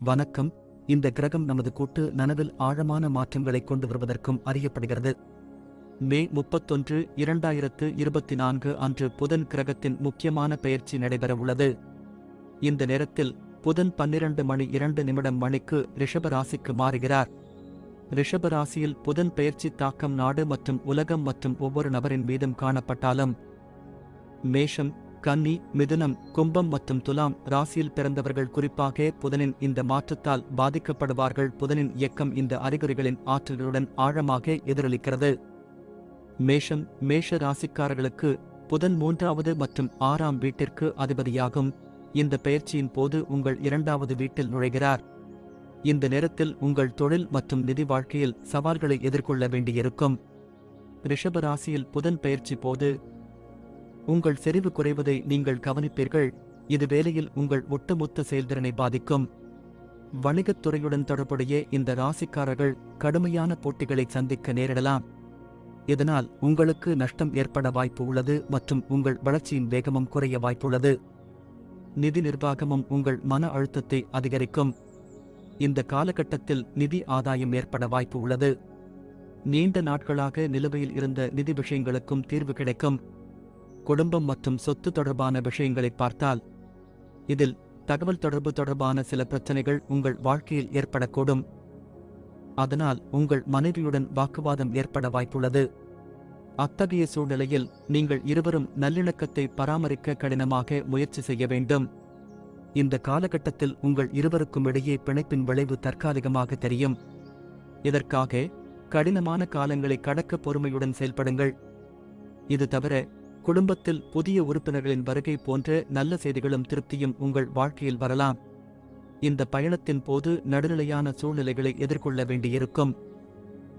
வணக்கம். இந்த கிரகம் நமது கூட்டு நனவில் ஆழமான மாற்றங்களை கொண்டு வருவதற்கும் அறியப்படுகிறது. மே 31, 2024 அன்று புதன் கிரகத்தின் முக்கியமான பெயர்ச்சி நடைபெறவுள்ளது. இந்த நேரத்தில் புதன் 12:02 மணிக்கு ரிஷப ராசிக்கு மாறுகிறார். ரிஷப ராசியில் புதன் பெயர்ச்சி தாக்கம் நாடு மற்றும் உலகம் மற்றும் ஒவ்வொரு நபரின் மீதும் காணப்பட்டாலும், மேஷம், கன்னி, மிதுனம், கும்பம் மற்றும் துலாம் ராசியில் பிறந்தவர்கள் குறிப்பாக புதனின் இந்த மாற்றத்தால் பாதிக்கப்படுவார்கள். புதனின் இயக்கம் இந்த அறிகுறிகளின் ஆற்றல்களுடன் ஆழமாக எதிரொலிக்கிறது. மேஷம், மேஷ ராசிக்காரர்களுக்கு புதன் 3வது மற்றும் 6ஆம் வீட்டிற்கு அதிபதியாகும். இந்த பெயர்ச்சியின் போது உங்கள் 2வது வீட்டில் நுழைகிறார். இந்த நேரத்தில் உங்கள் தொழில் மற்றும் நிதி வாழ்க்கையில் சவால்களை எதிர்கொள்ள வேண்டியிருக்கும். ரிஷப ராசியில் புதன் பெயர்ச்சி போது உங்கள் செறிவு குறைவதை நீங்கள் கவனிப்பீர்கள். இது வேலையில் உங்கள் ஒட்டுமொத்த செயல்திறனை பாதிக்கும். வணிகத் துறையுடன் தொடர்புடைய இந்த ராசிக்காரர்கள் கடுமையான போட்டிகளை சந்திக்க நேரிடலாம். இதனால் உங்களுக்கு நஷ்டம் ஏற்பட வாய்ப்பு உள்ளது மற்றும் உங்கள் வளர்ச்சியின் வேகமும் குறைய வாய்ப்புள்ளது. நிதி நிர்வாகமும் உங்கள் மன அழுத்தத்தை அதிகரிக்கும். இந்த காலகட்டத்தில் நிதி ஆதாயம் ஏற்பட வாய்ப்பு உள்ளது. நீண்ட நாட்களாக நிலுவையில் இருந்த நிதி விஷயங்களுக்கும் தீர்வு கிடைக்கும். குடும்பம் மற்றும் சொத்து தொடர்பான விஷயங்களை பார்த்தால், இதில் தகவல் தொடர்பு தொடர்பான சில பிரச்சனைகள் உங்கள் வாழ்க்கையில் ஏற்படக்கூடும். அதனால் உங்கள் மனைவியுடன் வாக்குவாதம் ஏற்பட வாய்ப்புள்ளது. அத்தகைய சூழ்நிலையில் நீங்கள் இருவரும் நல்லிணக்கத்தை பராமரிக்க கடினமாக முயற்சி செய்ய வேண்டும். இந்த காலகட்டத்தில் உங்கள் இருவருக்கும் இடையே பிணைப்பின் விளைவு தற்காலிகமாக தெரியும். இதற்காக கடினமான காலங்களை கடக்க பொறுமையுடன் செயல்படுங்கள். இது தவிர குடும்பத்தில் புதிய உறுப்பினர்களின் வருகை போன்ற நல்ல செய்திகளும் திருப்தியும் உங்கள் வாழ்க்கையில் வரலாம். இந்த பயணத்தின் போது நடுநிலையான சூழ்நிலைகளை எதிர்கொள்ள வேண்டியிருக்கும்.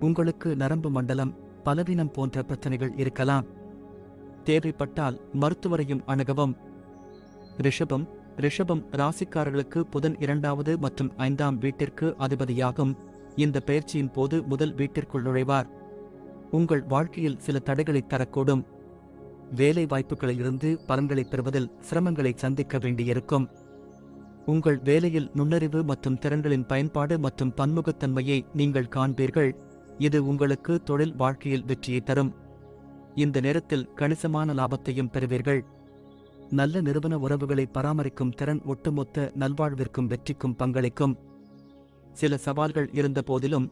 உங்களுக்கு நரம்பு மண்டலம், பலவீனம் போன்ற பிரச்சனைகள் இருக்கலாம். தேவைப்பட்டால் மருத்துவரையும் அணுகவும். ரிஷபம், ரிஷபம் ராசிக்காரர்களுக்கு புதன் 2வது மற்றும் 5ஆம் வீட்டிற்கு அதிபதியாகும். இந்த பெயர்ச்சியின் போது முதல் வீட்டிற்குள் நுழைவார். உங்கள் வாழ்க்கையில் சில தடைகளை தரக்கூடும். வேலை வாய்ப்புகளிலிருந்து பலன்களை பெறுவதில் சிரமங்களை சந்திக்க வேண்டியிருக்கும். உங்கள் வேலையில் நுண்ணறிவு மற்றும் திறன்களின் பயன்பாடு மற்றும் பன்முகத்தன்மையை நீங்கள் காண்பீர்கள். இது உங்களுக்கு தொழில் வாழ்க்கையில் வெற்றியை தரும். இந்த நேரத்தில் கணிசமான லாபத்தையும் பெறுவீர்கள். நல்ல நிறுவன உறவுகளை பராமரிக்கும் திறன் ஒட்டுமொத்த நல்வாழ்விற்கும் வெற்றிக்கும் பங்களிக்கும். சில சவால்கள் இருந்த போதிலும்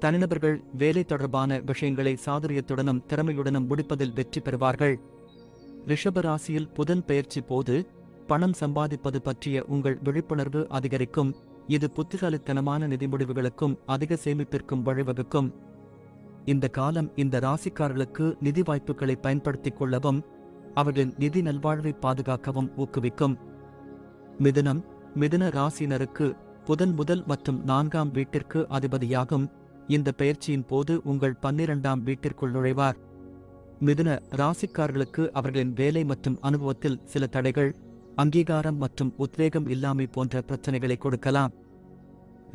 தனிநபர்கள் வேலை தொடர்பான விஷயங்களை சாதுரியத்துடனும் திறமையுடனும் முடிப்பதில் வெற்றி பெறுவார்கள். ரிஷப ராசியில் புதன் பெயர்ச்சி போது பணம் சம்பாதிப்பது பற்றிய உங்கள் விழிப்புணர்வு அதிகரிக்கும். இது புத்திசாலித்தனமான நிதி முடிவுகளுக்கும் அதிக சேமிப்பிற்கும் வழிவகுக்கும். இந்த காலம் இந்த ராசிக்காரர்களுக்கு நிதி வாய்ப்புகளை பயன்படுத்திக் கொள்ளவும் அவர்களின் நிதி நல்வாழ்வை பாதுகாக்கவும் ஊக்குவிக்கும். மிதுனம், மிதுன ராசியினருக்கு புதன் முதல் மற்றும் 4ஆம் வீட்டிற்கு அதிபதியாகும். இந்த பெயர்ச்சியின் போது உங்கள் 12ஆம் வீட்டிற்குள் நுழைவார். மிதுன ராசிக்காரர்களுக்கு அவர்களின் வேலை மற்றும் அனுபவத்தில் சில தடைகள், அங்கீகாரம் மற்றும் உத்வேகம் இல்லாமை போன்ற பிரச்சனைகளை கொடுக்கலாம்.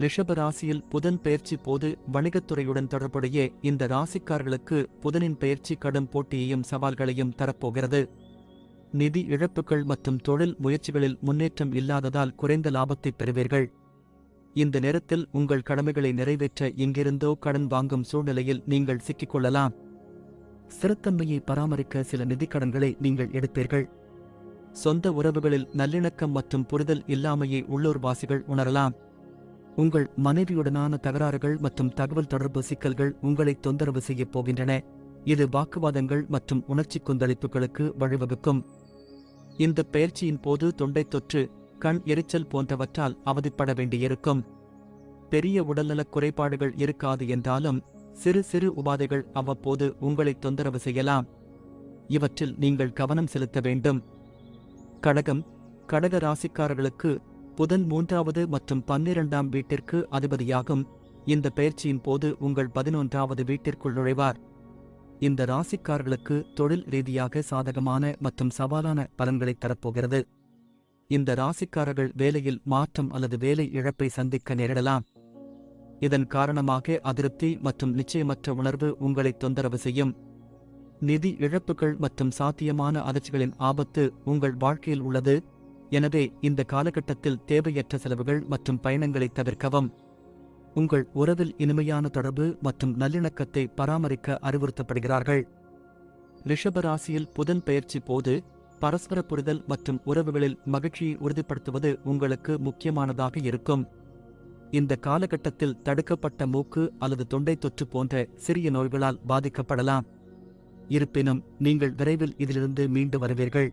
ரிஷப ராசியில் புதன் பெயர்ச்சி போது வணிகத்துறையுடன் தொடர்புடைய இந்த ராசிக்காரர்களுக்கு புதனின் பெயர்ச்சி கடும் போட்டியையும் சவால்களையும் தரப்போகிறது. நிதி இழப்புகள் மற்றும் தொழில் முயற்சிகளில் முன்னேற்றம் இல்லாததால் குறைந்த லாபத்தை பெறுவீர்கள். இந்த நேரத்தில் உங்கள் கடமைகளை நிறைவேற்ற எங்கிருந்தோ கடன் வாங்கும் சூழ்நிலையில் நீங்கள் சிக்கிக்கொள்ளலாம். ஸ்திரத்தன்மையை பராமரிக்க சில நிதி கடன்களை நீங்கள் எடுப்பீர்கள். சொந்த உறவுகளில் நல்லிணக்கம் மற்றும் புரிதல் இல்லாமையை உள்ளூர்வாசிகள் உணரலாம். உங்கள் மனைவியுடனான தகராறுகள் மற்றும் தகவல் தொடர்பு சிக்கல்கள் உங்களை தொந்தரவு செய்யப் போகின்றன. இது வாக்குவாதங்கள் மற்றும் உணர்ச்சி கொந்தளிப்புகளுக்கு வழிவகுக்கும். இந்த பெயர்ச்சியின் போது தொண்டை தொற்று, கண் எரிச்சல் போன்றவற்றால் அவதிப்பட வேண்டியிருக்கும். பெரிய உடல்நலக் குறைபாடுகள் இருக்காது என்றாலும் சிறு சிறு உபாதைகள் அவ்வப்போது உங்களை தொந்தரவு செய்யலாம். இவற்றில் நீங்கள் கவனம் செலுத்த வேண்டும். கடகம், கடக ராசிக்காரர்களுக்கு புதன் 3வது மற்றும் 12ஆம் வீட்டிற்கு அதிபதியாகும். இந்த பெயர்ச்சியின் போது உங்கள் 11வது வீட்டிற்குள் நுழைவார். இந்த ராசிக்காரர்களுக்கு தொழில் ரீதியாக சாதகமான மற்றும் சவாலான பலன்களை தரப்போகிறது. இந்த ராசிக்காரர்கள் வேலையில் மாற்றம் அல்லது வேலை இழப்பை சந்திக்க நேரிடலாம். இதன் காரணமாக அதிருப்தி மற்றும் நிச்சயமற்ற உணர்வு உங்களை தொந்தரவு செய்யும். நிதி இழப்புகள் மற்றும் சாத்தியமான அதிர்ச்சிகளின் ஆபத்து உங்கள் வாழ்க்கையில் உள்ளது. எனவே இந்த காலகட்டத்தில் தேவையற்ற செலவுகள் மற்றும் பயணங்களை தவிர்க்கவும். உங்கள் உறவில் இனிமையான தொடர்பு மற்றும் நல்லிணக்கத்தை பராமரிக்க அறிவுறுத்தப்படுகிறார்கள். ரிஷப ராசியில் புதன் பெயர்ச்சி போது பரஸ்பர புரிதல் மற்றும் உறவுகளில் மகிழ்ச்சியை உறுதிப்படுத்துவது உங்களுக்கு முக்கியமானதாக இருக்கும். இந்த காலகட்டத்தில் தடுக்கப்பட்ட மூக்கு அல்லது தொண்டை தொற்று போன்ற சிறிய நோய்களால் பாதிக்கப்படலாம். இருப்பினும் நீங்கள் விரைவில் இதிலிருந்து மீண்டு வருவீர்கள்.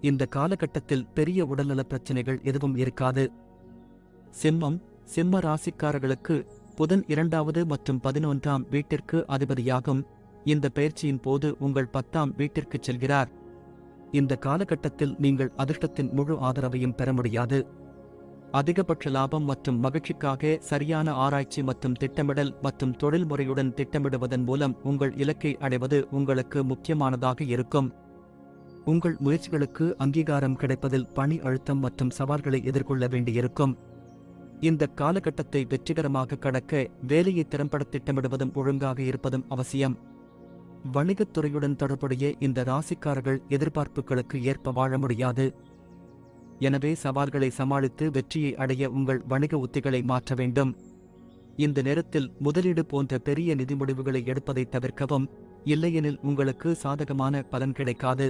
இந்த காலகட்டத்தில் பெரிய உடல்நல பிரச்சினைகள் எதுவும் இருக்காது. சிம்ம ராசிக்காரர்களுக்கு புதன் 2வது மற்றும் 11ஆம் வீட்டிற்கு அதிபதியாகும். இந்த பெயர்ச்சியின் போது உங்கள் 10ஆம் வீட்டிற்கு செல்கிறார். இந்த காலகட்டத்தில் நீங்கள் அதிர்ஷ்டத்தின் முழு ஆதரவையும் பெற முடியாது. அதிகபட்ச லாபம் மற்றும் மகிழ்ச்சிக்காக சரியான ஆராய்ச்சி மற்றும் திட்டமிடல் மற்றும் தொழில்முறையுடன் திட்டமிடுவதன் மூலம் உங்கள் இலக்கை அடைவது உங்களுக்கு முக்கியமானதாக இருக்கும். உங்கள் முயற்சிகளுக்கு அங்கீகாரம் கிடைப்பதில் பணி அழுத்தம் மற்றும் சவால்களை எதிர்கொள்ள வேண்டியிருக்கும். இந்த காலகட்டத்தை வெற்றிகரமாக கடக்க வேலையை திறம்பட திட்டமிடுவதும் ஒழுங்காக இருப்பதும் அவசியம். வணிகத் துறையுடன் தொடர்புடைய இந்த ராசிக்காரர்கள் எதிர்பார்ப்புகளுக்கு ஏற்ப வாழ முடியாது. எனவே சவால்களை சமாளித்து வெற்றியை அடைய உங்கள் வணிக உத்திகளை மாற்ற வேண்டும். இந்த நேரத்தில் முதலீடு போன்ற பெரிய நிதி முடிவுகளை எடுப்பதை தவிர்க்கவும், இல்லையெனில் உங்களுக்கு சாதகமான பலன் கிடைக்காது.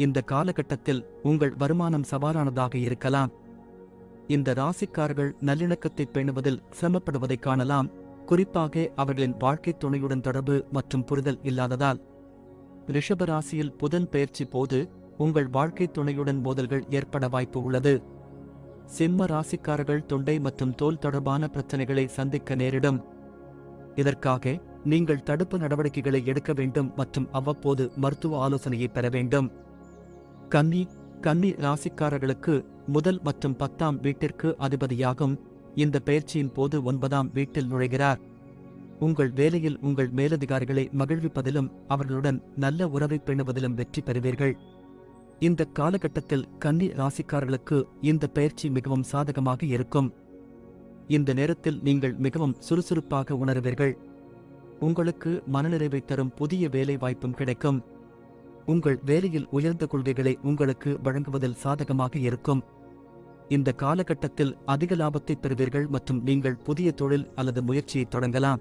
இந்த காலகட்டத்தில் உங்கள் வருமானம் சவாலானதாக இருக்கலாம். இந்த ராசிக்காரர்கள் நல்லிணக்கத்தை பேணுவதில் சிரமப்படுவதை காணலாம், குறிப்பாக அவர்களின் வாழ்க்கைத் துணையுடன் தொடர்பு மற்றும் புரிதல் இல்லாததால். ரிஷப ராசியில் புதன் பெயர்ச்சி போது உங்கள் வாழ்க்கைத் துணையுடன் மோதல்கள் ஏற்பட வாய்ப்பு உள்ளது. சிம்ம ராசிக்காரர்கள் தொண்டை மற்றும் தோல் தொடர்பான பிரச்சனைகளை சந்திக்க நேரிடும். இதற்காக நீங்கள் தடுப்பு நடவடிக்கைகளை எடுக்க வேண்டும் மற்றும் அவ்வப்போது மருத்துவ ஆலோசனையை பெற வேண்டும். கன்னி ராசிக்காரர்களுக்கு முதல் மற்றும் 10ஆம் வீட்டிற்கு அதிபதியாகும். இந்த பெயர்ச்சியின் போது 9ஆம் வீட்டில் நுழைகிறார். உங்கள் வேலையில் உங்கள் மேலதிகாரிகளை மகிழ்விப்பதிலும் அவர்களுடன் நல்ல உறவை பேணுவதிலும் வெற்றி பெறுவீர்கள். இந்த காலகட்டத்தில் கன்னி ராசிக்காரர்களுக்கு இந்த பெயர்ச்சி மிகவும் சாதகமாக இருக்கும். இந்த நேரத்தில் நீங்கள் மிகவும் சுறுசுறுப்பாக உணருவீர்கள். உங்களுக்கு மனநிறைவை தரும் புதிய வேலை வாய்ப்பும் கிடைக்கும். உங்கள் வேலையில் உயர்ந்த கொள்கைகளை உங்களுக்கு வழங்குவதில் சாதகமாக இருக்கும். இந்த காலகட்டத்தில் அதிக லாபத்தை பெறுவீர்கள் மற்றும் நீங்கள் புதிய தொழில் அல்லது முயற்சியை தொடங்கலாம்.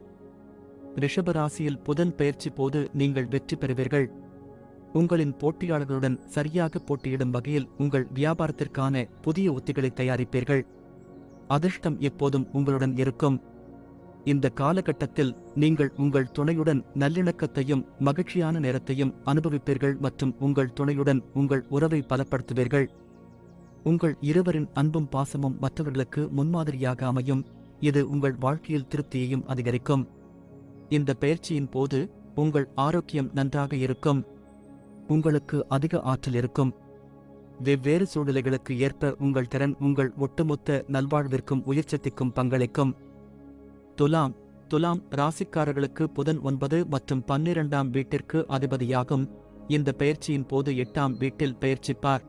ரிஷப ராசியில் புதன் பெயர்ச்சி போது நீங்கள் வெற்றி பெறுவீர்கள். உங்களின் போட்டியாளர்களுடன் சரியாக போட்டியிடும் வகையில் உங்கள் வியாபாரத்திற்கான புதிய உத்திகளை தயாரிப்பீர்கள். அதிர்ஷ்டம் எப்போதும் உங்களுடன் இருக்கும். இந்த காலகட்டத்தில் நீங்கள் உங்கள் துணையுடன் நல்லிணக்கத்தையும் மகிழ்ச்சியான நேரத்தையும் அனுபவிப்பீர்கள் மற்றும் உங்கள் துணையுடன் உங்கள் உறவை பலப்படுத்துவீர்கள். உங்கள் இருவரின் அன்பும் பாசமும் மற்றவர்களுக்கு முன்மாதிரியாக அமையும். இது உங்கள் வாழ்க்கையில் திருப்தியையும் அதிகரிக்கும். இந்த பெயர்ச்சியின் போது உங்கள் ஆரோக்கியம் நன்றாக இருக்கும். உங்களுக்கு அதிக ஆற்றல் இருக்கும். வெவ்வேறு சூழ்நிலைகளுக்கு ஏற்ப உங்கள் திறன் உங்கள் ஒட்டுமொத்த நல்வாழ்விற்கும் உயிர்ச்சக்திக்கும் பங்களிக்கும். துலாம் ராசிக்காரர்களுக்கு புதன் 9 மற்றும் 12ஆம் வீட்டிற்கு அதிபதியாகும். இந்த பெயர்ச்சியின் போது 8ஆம் வீட்டில் பெயர்ச்சிப்பார்.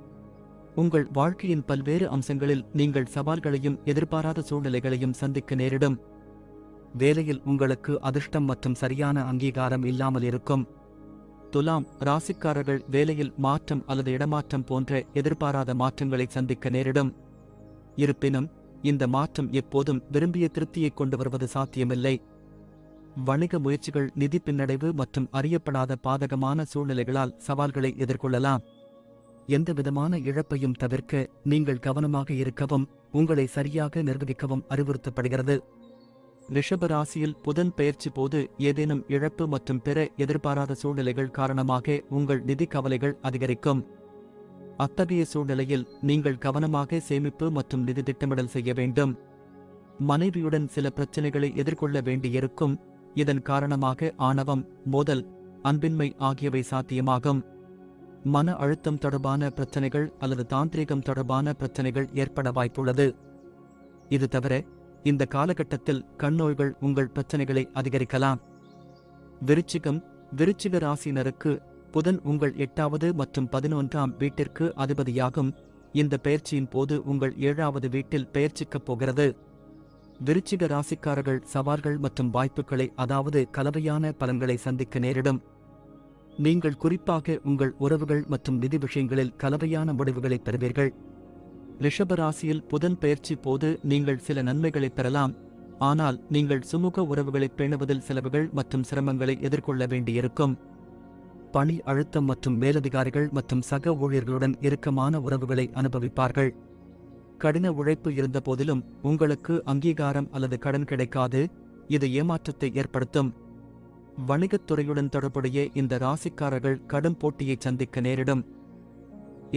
உங்கள் வாழ்க்கையின் பல்வேறு அம்சங்களில் நீங்கள் சவால்களையும் எதிர்பாராத சூழ்நிலைகளையும் சந்திக்க நேரிடும். வேலையில் உங்களுக்கு அதிர்ஷ்டம் மற்றும் சரியான அங்கீகாரம் இல்லாமல் இருக்கும். துலாம் ராசிக்காரர்கள் வேலையில் மாற்றம் அல்லது இடமாற்றம் போன்ற எதிர்பாராத மாற்றங்களை சந்திக்க நேரிடும். இருப்பினும் இந்த மாற்றம் எப்போதும் விரும்பிய திருப்தியை கொண்டு வருவது சாத்தியமில்லை. வணிக முயற்சிகள் நிதி பின்னடைவு மற்றும் அறியப்படாத பாதகமான சூழ்நிலைகளால் சவால்களை எதிர்கொள்ளலாம். எந்தவிதமான இழப்பையும் தவிர்க்க நீங்கள் கவனமாக இருக்கவும் உங்களை சரியாக நிர்வகிக்கவும் அறிவுறுத்தப்படுகிறது. ரிஷப ராசியில் புதன் பெயர்ச்சி போது ஏதேனும் இழப்பு மற்றும் பிற எதிர்பாராத சூழ்நிலைகள் காரணமாக உங்கள் நிதி கவலைகள் அதிகரிக்கும். அத்தகைய சூழ்நிலையில் நீங்கள் கவனமாக சேமிப்பு மற்றும் நிதி திட்டமிடல் செய்ய வேண்டும். மனைவியுடன் சில பிரச்சனைகளை எதிர்கொள்ள வேண்டியிருக்கும். இதன் காரணமாக ஆணவம், மோதல், அன்பின்மை ஆகியவை சாத்தியமாகும். மன அழுத்தம் தொடர்பான பிரச்சனைகள் அல்லது தாந்திரிகம் தொடர்பான பிரச்சனைகள் ஏற்பட வாய்ப்புள்ளது. இது தவிர இந்த காலகட்டத்தில் கண்ணோய்கள் உங்கள் பிரச்சனைகளை அதிகரிக்கலாம். விருச்சிக ராசியினருக்கு புதன் உங்கள் 8வது மற்றும் 11ஆம் வீட்டிற்கு அதிபதியாகும். இந்த பெயர்ச்சியின் போது உங்கள் 7வது வீட்டில் பெயர்ச்சிக்கப் போகிறது. விருச்சிக ராசிக்காரர்கள் சவால்கள் மற்றும் வாய்ப்புகளை அதாவது கலவையான பலன்களை சந்திக்க நேரிடும். நீங்கள் குறிப்பாக உங்கள் உறவுகள் மற்றும் நிதி விஷயங்களில் கலவையான முடிவுகளை பெறுவீர்கள். ரிஷப ராசியில் புதன் பெயர்ச்சி போது நீங்கள் சில நன்மைகளை பெறலாம், ஆனால் நீங்கள் சுமூக உறவுகளை பேணுவதில் செலவுகள் மற்றும் சிரமங்களை எதிர்கொள்ள வேண்டியிருக்கும். பணி அழுத்தம் மற்றும் மேலதிகாரிகள் மற்றும் சக ஊழியர்களுடன் இறுக்கமான உறவுகளை அனுபவிப்பார்கள். கடின உழைப்பு இருந்தபோதிலும் உங்களுக்கு அங்கீகாரம் அல்லது கடன் கிடைக்காது, இது ஏமாற்றத்தை ஏற்படுத்தும். வணிகத் துறையுடன் தொடர்புடைய இந்த ராசிக்காரர்கள் கடும் போட்டியை சந்திக்க நேரிடும்.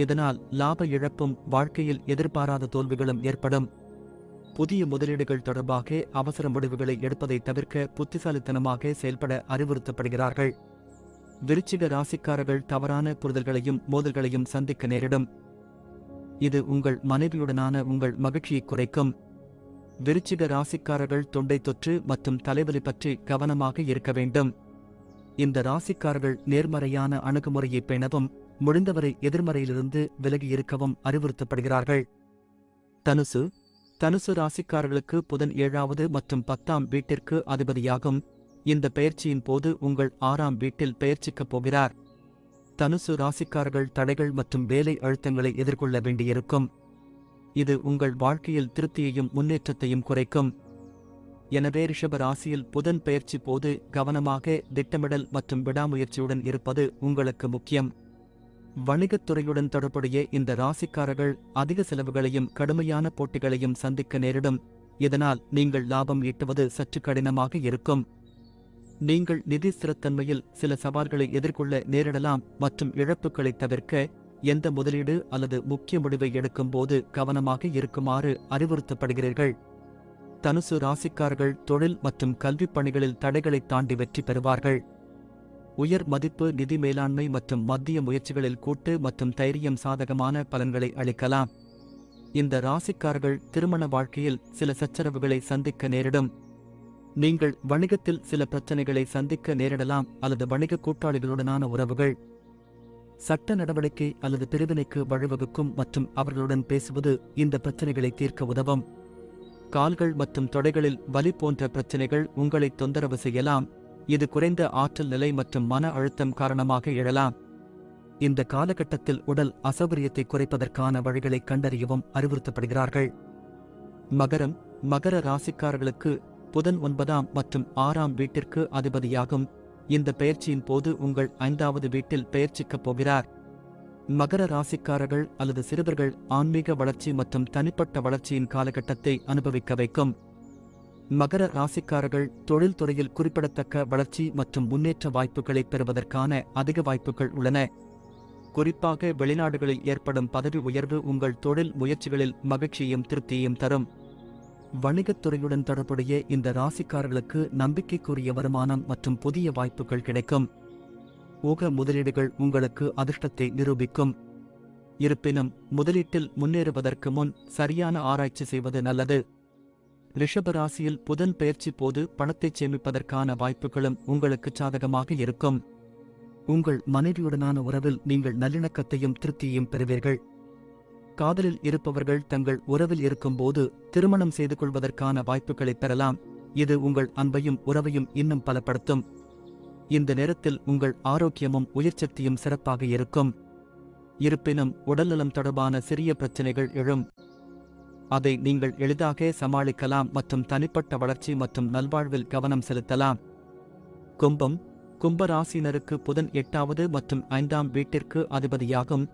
இதனால் லாப இழப்பும் வாழ்க்கையில் எதிர்பாராத தோல்விகளும் ஏற்படும். புதிய முதலீடுகள் தொடர்பாக அவசர முடிவுகளை எடுப்பதை தவிர்க்க புத்திசாலித்தனமாக செயல்பட அறிவுறுத்தப்படுகிறார்கள். விருச்சிக ராசிக்காரர்கள் தவறான புரிதல்களையும் மோதல்களையும் சந்திக்க நேரிடும். இது உங்கள் மனைவியுடனான உங்கள் மகிழ்ச்சியை குறைக்கும். விருச்சிக ராசிக்காரர்கள் தொண்டை தொற்று மற்றும் தலைவலி பற்றி கவனமாக இருக்க வேண்டும். இந்த ராசிக்காரர்கள் நேர்மறையான அணுகுமுறையை பேணவும் முடிந்தவரை எதிர்மறையிலிருந்து விலகி இருக்கவும் அறிவுறுத்தப்படுகிறார்கள். தனுசு ராசிக்காரர்களுக்கு புதன் 7வது மற்றும் 10ஆம் வீட்டிற்கு அதிபதியாகும். இந்த பெயர்ச்சியின் போது உங்கள் 6ஆம் வீட்டில் பெயர்ச்சிக்கப் போகிறார். தனுசு ராசிக்காரர்கள் தடைகள் மற்றும் வேலை அழுத்தங்களை எதிர்கொள்ள வேண்டியிருக்கும். இது உங்கள் வாழ்க்கையில் திருப்தியையும் முன்னேற்றத்தையும் குறைக்கும். எனவே ரிஷப ராசியில் புதன் பெயர்ச்சி போது கவனமாக திட்டமிடல் மற்றும் விடாமுயற்சியுடன் இருப்பது உங்களுக்கு முக்கியம். வணிகத் துறையுடன் தொடர்புடைய இந்த ராசிக்காரர்கள் அதிக செலவுகளையும் கடுமையான போட்டிகளையும் சந்திக்க நேரிடும். இதனால் நீங்கள் லாபம் ஈட்டுவது சற்று கடினமாக இருக்கும். நீங்கள் நிதி ஸ்திரத்தன்மையில் சில சவால்களை எதிர்கொள்ள நேரிடலாம் மற்றும் இழப்புகளை தவிர்க்க எந்த முதலீடு அல்லது முக்கிய முடிவை எடுக்கும்போது கவனமாக இருக்குமாறு அறிவுறுத்தப்படுகிறீர்கள். தனுசு ராசிக்காரர்கள் தொழில் மற்றும் கல்விப் பணிகளில் தடைகளை தாண்டி வெற்றி பெறுவார்கள். உயர் மதிப்பு நிதி மேலாண்மை மற்றும் மத்திய முயற்சிகளில் கூட்டு மற்றும் தைரியம் சாதகமான பலன்களை அளிக்கலாம். இந்த ராசிக்காரர்கள் திருமண வாழ்க்கையில் சில சச்சரவுகளை சந்திக்க நேரிடும். நீங்கள் வணிகத்தில் சில பிரச்சனைகளை சந்திக்க நேரிடலாம் அல்லது வணிக கூட்டாளிகளுடனான உறவுகள், சட்ட நடவடிக்கை அல்லது பிரிவினைக்கு வழிவகுக்கும் மற்றும் அவர்களுடன் பேசுவது இந்த பிரச்சனைகளை தீர்க்க உதவும். கால்கள் மற்றும் தொடைகளில் வலி போன்ற பிரச்சனைகள் உங்களை தொந்தரவு செய்யலாம். இது குறைந்த ஆற்றல் நிலை மற்றும் மன அழுத்தம் காரணமாக எழலாம். இந்த காலகட்டத்தில் உடல் அசௌகரியத்தை குறைப்பதற்கான வழிகளை கண்டறியவும் அறிவுறுத்தப்படுகிறார்கள். மகர ராசிக்காரர்களுக்கு புதன் 9ஆம் மற்றும் 6ஆம் வீட்டிற்கு அதிபதியாகும். இந்த பெயர்ச்சியின் போது உங்கள் 5வது வீட்டில் பெயர்ச்சிக்கப் போகிறார். மகர ராசிக்காரர்கள் அல்லது சிறுவர்கள் ஆன்மீக வளர்ச்சி மற்றும் தனிப்பட்ட வளர்ச்சியின் காலகட்டத்தை அனுபவிக்க வைக்கும். மகர ராசிக்காரர்கள் தொழில்துறையில் குறிப்பிடத்தக்க வளர்ச்சி மற்றும் முன்னேற்ற வாய்ப்புகளை பெறுவதற்கான அதிக வாய்ப்புகள் உள்ளன. குறிப்பாக வெளிநாடுகளில் ஏற்படும் பதவி உயர்வு உங்கள் தொழில் முயற்சிகளில் மகிழ்ச்சியையும் திருப்தியையும் தரும். வணிகத் துறையுடன் தொடர்புடைய இந்த ராசிக்காரர்களுக்கு நம்பிக்கைக்குரிய வருமானம் மற்றும் புதிய வாய்ப்புகள் கிடைக்கும். ஊக முதலீடுகள் உங்களுக்கு அதிர்ஷ்டத்தை நிரூபிக்கும். இருப்பினும் முதலீட்டில் முன்னேறுவதற்கு முன் சரியான ஆராய்ச்சி செய்வது நல்லது. ரிஷப ராசியில் புதன் பெயர்ச்சி போது பணத்தை சேமிப்பதற்கான வாய்ப்புகளும் உங்களுக்கு சாதகமாக இருக்கும். உங்கள் மனைவியுடனான உறவில் நீங்கள் நல்லிணக்கத்தையும் திருப்தியையும் பெறுவீர்கள். காதலில் இருப்பவர்கள் தங்கள் உறவில் இருக்கும்போது திருமணம் செய்து கொள்வதற்கான வாய்ப்புகளை பெறலாம். இது உங்கள் அன்பையும் உறவையும் இன்னும் பலப்படுத்தும். இந்த நேரத்தில் உங்கள் ஆரோக்கியமும் உயிர்ச்சக்தியும் சிறப்பாக இருக்கும். இருப்பினும் உடல்நலம் தொடர்பான சிறிய பிரச்சினைகள் எழும். அதை நீங்கள் எளிதாக சமாளிக்கலாம் மற்றும் தனிப்பட்ட வளர்ச்சி மற்றும் நல்வாழ்வில் கவனம் செலுத்தலாம். கும்ப ராசியினருக்கு புதன் 8வது மற்றும் 5ஆம் வீட்டிற்கு அதிபதியாகும்.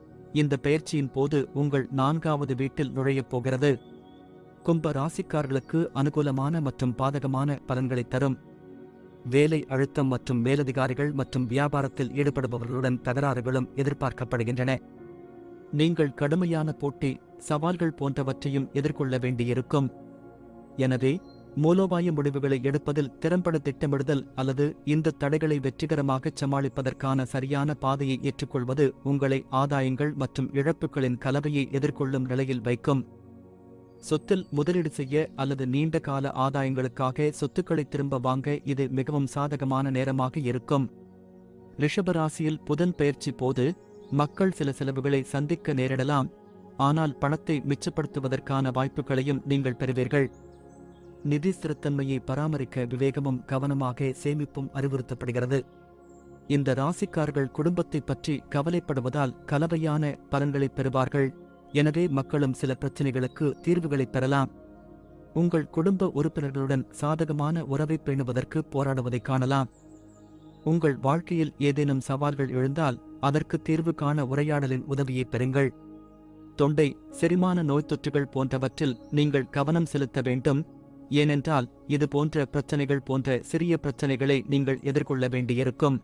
இந்த பெயர்ச்சியின் போது உங்கள் 4வது வீட்டில் நுழையப் போகிறது. கும்ப ராசிக்காரர்களுக்கு அனுகூலமான மற்றும் பாதகமான பலன்களை தரும். வேலை அழுத்தம் மற்றும் மேலதிகாரிகள் மற்றும் வியாபாரத்தில் ஈடுபடுபவர்களுடன் தகராறுகளும் எதிர்பார்க்கப்படுகின்றன. நீங்கள் கடுமையான போட்டி, சவால்கள் போன்றவற்றையும் எதிர்கொள்ள வேண்டியிருக்கும். எனவே மூலோபாய முடிவுகளை எடுப்பதில் திறம்பட திட்டமிடுதல் அல்லது இந்த தடைகளை வெற்றிகரமாக சமாளிப்பதற்கான சரியான பாதையை ஏற்றுக்கொள்வது உங்களை ஆதாயங்கள் மற்றும் இழப்புகளின் கலவையை எதிர்கொள்ளும் நிலையில் வைக்கும். சொத்தில் முதலீடு செய்ய அல்லது நீண்ட கால ஆதாயங்களுக்காக சொத்துக்களை திரும்ப வாங்க இது மிகவும் சாதகமான நேரமாக இருக்கும். ரிஷபராசியில் புதன் பெயர்ச்சி போது மக்கள் சில செலவுகளை சந்திக்க நேரிடலாம், ஆனால் பணத்தை மிச்சப்படுத்துவதற்கான வாய்ப்புகளையும் நீங்கள் பெறுவீர்கள். நிதி ஸ்திரத்தன்மையை பராமரிக்க விவேகமும் கவனமாக சேமிப்பும் அறிவுறுத்தப்படுகிறது. இந்த ராசிக்காரர்கள் குடும்பத்தைப் பற்றி கவலைப்படுவதால் கலவையான பலன்களைப் பெறுவார்கள். எனவே மக்களும் சில பிரச்சினைகளுக்கு தீர்வுகளைப் பெறலாம். உங்கள் குடும்ப உறுப்பினர்களுடன் சாதகமான உறவை பேணுவதற்கு போராடுவதை காணலாம். உங்கள் வாழ்க்கையில் ஏதேனும் சவால்கள் எழுந்தால் அதற்கு தீர்வு காண உரையாடலின் உதவியை பெறுங்கள். தொண்டை, செரிமான நோய் தொற்றுகள் போன்றவற்றில் நீங்கள் கவனம் செலுத்த வேண்டும். ஏனென்றால் இது போன்ற பிரச்சனைகள் போன்ற சிறிய பிரச்சனைகளை நீங்கள் எதிர்கொள்ள வேண்டியிருக்கும்.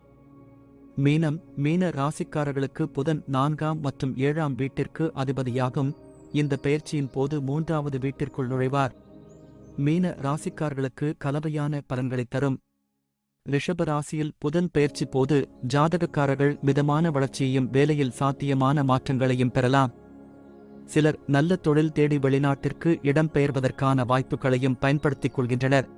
மீனம், மீன ராசிக்காரர்களுக்கு புதன் 4ஆம் மற்றும் 7ஆம் வீட்டிற்கு அதிபதியாகும். இந்த பெயர்ச்சியின் போது 3வது வீட்டிற்குள் நுழைவார். மீன ராசிக்காரர்களுக்கு கலவையான பலன்களைத் தரும். ரிஷப ராசியில் புதன் பெயர்ச்சி போது ஜாதகக்காரர்கள் மிதமான வளர்ச்சியையும் வேலையில் சாத்தியமான மாற்றங்களையும் பெறலாம். சிலர் நல்ல தொழில் தேடி வெளிநாட்டிற்கு இடம்பெயர்வதற்கான வாய்ப்புகளையும் பயன்படுத்திக் கொள்கின்றனர்.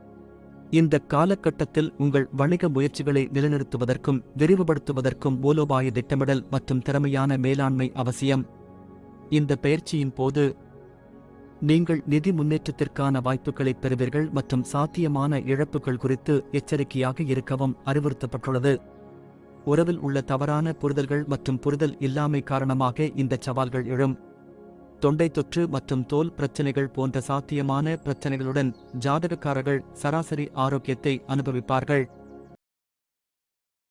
இந்த காலகட்டத்தில் உங்கள் வணிக முயற்சிகளை நிலைநிறுத்துவதற்கும் விரிவுபடுத்துவதற்கும் மூலோபாய திட்டமிடல் மற்றும் திறமையான மேலாண்மை அவசியம். இந்த பெயர்ச்சியின் போது நீங்கள் நிதி முன்னேற்றத்திற்கான வாய்ப்புகளைப் பெறுவீர்கள் மற்றும் சாத்தியமான இழப்புகள் குறித்து எச்சரிக்கையாக இருக்கவும் அறிவுறுத்தப்பட்டுள்ளது. உறவில் உள்ள தவறான புரிதல்கள் மற்றும் புரிதல் இல்லாமை காரணமாக இந்த சவால்கள் எழும். தொண்டை தொற்று மற்றும் தோல் பிரச்சினைகள் போன்ற சாத்தியமான பிரச்சினைகளுடன் ஜாதகக்காரர்கள் சராசரி ஆரோக்கியத்தை அனுபவிப்பார்கள்.